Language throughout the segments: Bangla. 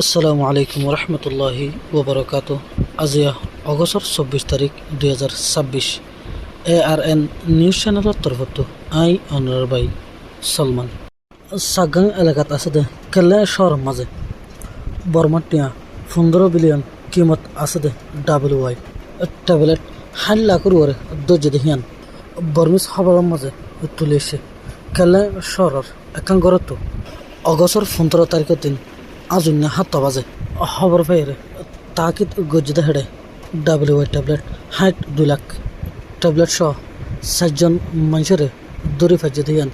আসসালামু আলাইকুম রহমতুল্লাহি ওবরকাত। আজিয়া অগস্টর 24 তারিখ 2026 ARN নিউজ চ্যানেলের তরফত আই অনার বাই সলমান সাগাং এলাকাত আছে দে কেলে শহর মাঝে বর্মাটিয়া 15 বিলিয়ন কিমত আছে দে WY ট্যাবলেট হাল্লা করুয়ারে দর্জে দেহিয়ান বর্মিস খবরের মাঝে তুলে এসে কেলে শহরের একান গড়ত অগস্টর 15 তারিখের দিন আজুন্য 7টা বাজে খবর পেয়ে তাকিদ গজ্জিদে হেডে WY ট্যাবলেট 2 লাখ ট্যাবলেট সহ 7জন মানুষের দড়ি ফাইজে দিয়ান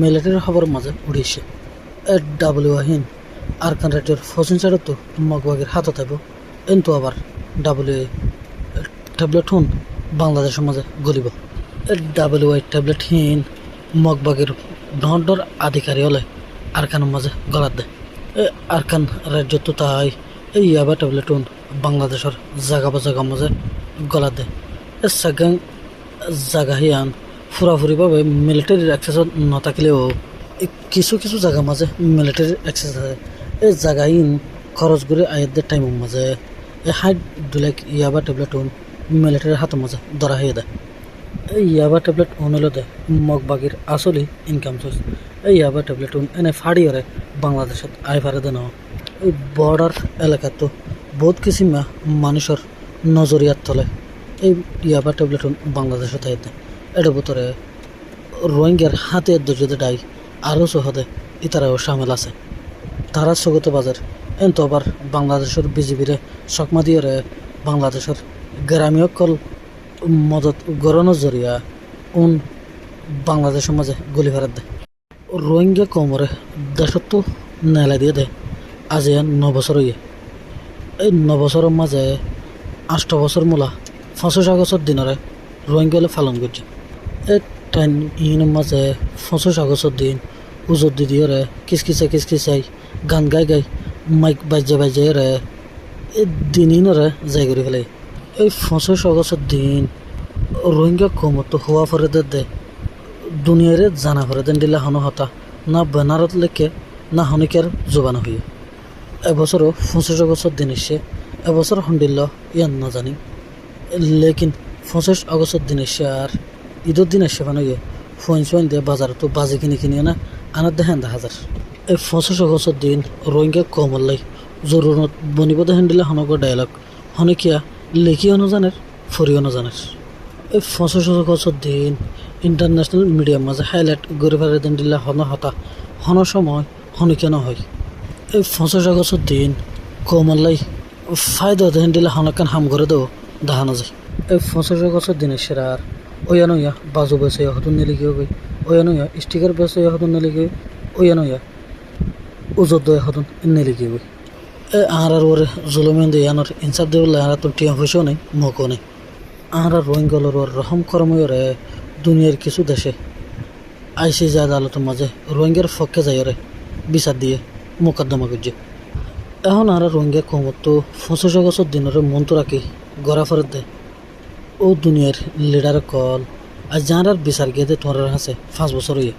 মিলিটারির খবর মাঝে উড়িয়েছে WY হিন আরকান রাজ্যের ফসিন সাইডত মগবাগের হাতে থাকব কিন্তু আবার WY ট্যাবলেট হুন বাংলাদেশের মাঝে গলিব WY ট্যাবলেট হিন মগবাগের ডর আধিকারী হলে আরকানের মাঝে গলাত দেয় আরকান রাজ্য তো তাই এই ইয়াবা ট্যাবলেটুন বাংলাদেশের জায়গা মাঝে গলা দেয় সাগাং জায়গা হিয়ান ফুরাফুরিভাবে মিলিটারির অ্যাক্সেস নথাকলেও কিছু জায়গা মাঝে মিলিটারির অ্যাক্সেস আছে এই জায়গাহীন খরচ করে আয়ের টাইমের মাঝে এই 2 লাখ ইয়াবা ট্যাবলেটুন মিলিটারির হাতের মাঝে ধরা হয়ে দেয় এই ইয়াবা ট্যাবলেট হলে দেয় মগবাগির আসলে ইনকাম সোর্স এই ইয়াবা ট্যাবলেট এনে ফাড়িয়ে বাংলাদেশত আই ফারে দেন এই বর্ডার এলাকা তো বহুত কিসিমা মানুষের নজরিয়াত তলে এই ইয়াবা ট্যাবলেট বাংলাদেশত আই দেয় এটা ভিতরে রোহিঙ্গার হাতে দর্জতে ডাই আরও সহদে ইতারাও সামিল আছে তারা স্বগত বাজার এন তো আবার বাংলাদেশের বিজিবিরে সকমা দিয়ে বাংলাদেশের গ্রামীয় কল মদত গড়ানোর জরিয়া বাংলাদেশের মাঝে গুলি ফেরত দেয় রোহিঙ্গা কমরে দেশত নেলা দিয়ে দেয় আজ 9 বছর হইয়ে এই 9 বছরের মাঝে 8 বছর মূলা 25 আগস্টের দিনরে রোহিঙ্গা পালন করছে এই টাইম ইনের মাঝে 25 আগস্টের দিন উজর দিদিওরে কিসকিসাই গান গাই মাইক বাজে এই দিনরে যাই করে ফেলে এই 25 আগস্টের দিন রোহিঙ্গা কমতো হওয়া ফরে দে দুনিয়ারে জানা ফরে দেন দিলা হন হতা না বেনারত লেখে না হনিকের জোবানো হইয়ে এবছরও 25 আগস্টের দিন এসে এবছর হন্ডিল্ল ইয়ান না জানি লেকিন 25 আগস্টের দিন এসে আর ঈদের দিন এসে বানিয়ে ফোন দিয়ে বাজার তো বাজে কিনে না আনার দেখেন 1000 এই 25 আগস্টের দিন রোহিঙ্গা কমল্লাই জরুরত বনিব দেখেন দিলা হনক ডায়লগ হনিকিয়া লেখিও না জানের ফরিও না জানের এই 25 আগস্টের দিন ইন্টারন্যাশনাল মিডিয়ার মাঝে হাইলাইট করে ফেলে দেন দিলা হন হতা হন সময় হনিকে না হয় এই 25 আগস্টের দিন কমল্লাই ফায়দা দেন দিলা হনকান হাম করে দেও দেখানো যায় এই 25 আগস্টের দিনে সেরা আর ওয়ানইয়া বাজু বেসে হতুন নেলিগে গই ওয়ানইয়া স্টিকার বেসে হতুন নেলিগে ওয়ানইয়া উজদ দয় হতুন নেলিগে গই আর ওরে জুলুমেন দিয়ে আনার ইনসাফ দেবলে আর তো টিয়া হইসও নেই মকও নেই আর রোহিঙ্গলর রহম কর্মরে দুনিয়ার কিছু দেশে ICJ আদালতের মাঝে রোহিঙ্গার পক্ষে যাই বিচার দিয়ে মোকদ্দমা করছে এখন আর রোহিঙ্গা কমত 25 আগস্টের দিনের মন্ত্র রাখি গড়া ফেরত দেয় ও দুনিয়ার লিডার কল আর যার বিচার গিয়ে দেয় তোমার আছে 5 বছর হয়ে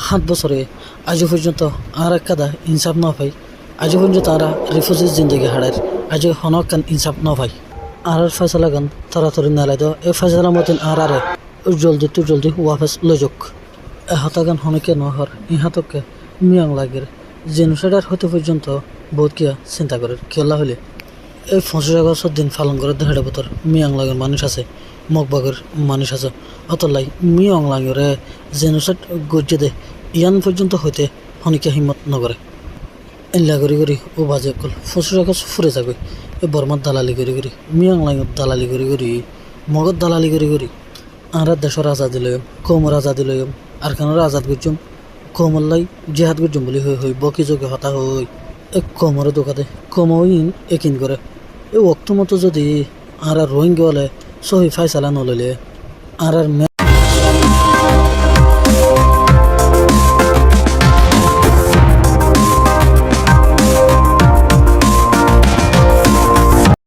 7 বছরে আজ পর্যন্ত আর কাদা ইনসাফ না পাই আজ পর্যন্ত তারা রিফিউজি জিন্দগি হারায় আজ হনকান ইনসাফ না পাই আর ফয়সলা গান তাড়াতাড়ি নালাই দেওয়া এই ফয়সলা মতন আর জলদি ওয়াপস লযোগ এহতাগান হনকে নহর ইহাতকে মিয়াং লাগের জেনোসাইডার হতে পর্যন্ত বহুত কিয়া চিন্তা করে খেলা হলে এই 25 আগস্টের দিন পালন করে দেড় বছর মিয়াং লাগের মানুষ আছে মগবাগের মানুষ আছে অতলাই মিয়াং লাগের জেনোসাইড গজ্জে দে ইয়ান পর্যন্ত হইতে হনিকে হিম্মত নগরে এল্লা করি ও বাজে কল 25 আগস্ট ফুরে যাবে এই বর্মার দালালি করি মিয়াং লাগের দালালি করি মগর দালালি করি আর দেশের আজাদি লইম কমর আজাদি লইম আর কেনার আজাদ করছুম কমল্লাই জেহাদ করছুম বলি হই বকি যোগে হতা হই এক কমরে দোকাতে কমইন একিন করে এই অক্ত মতো যদি আর রোহিঙ্গা হলে সহি ফাইসালা নলইলে আর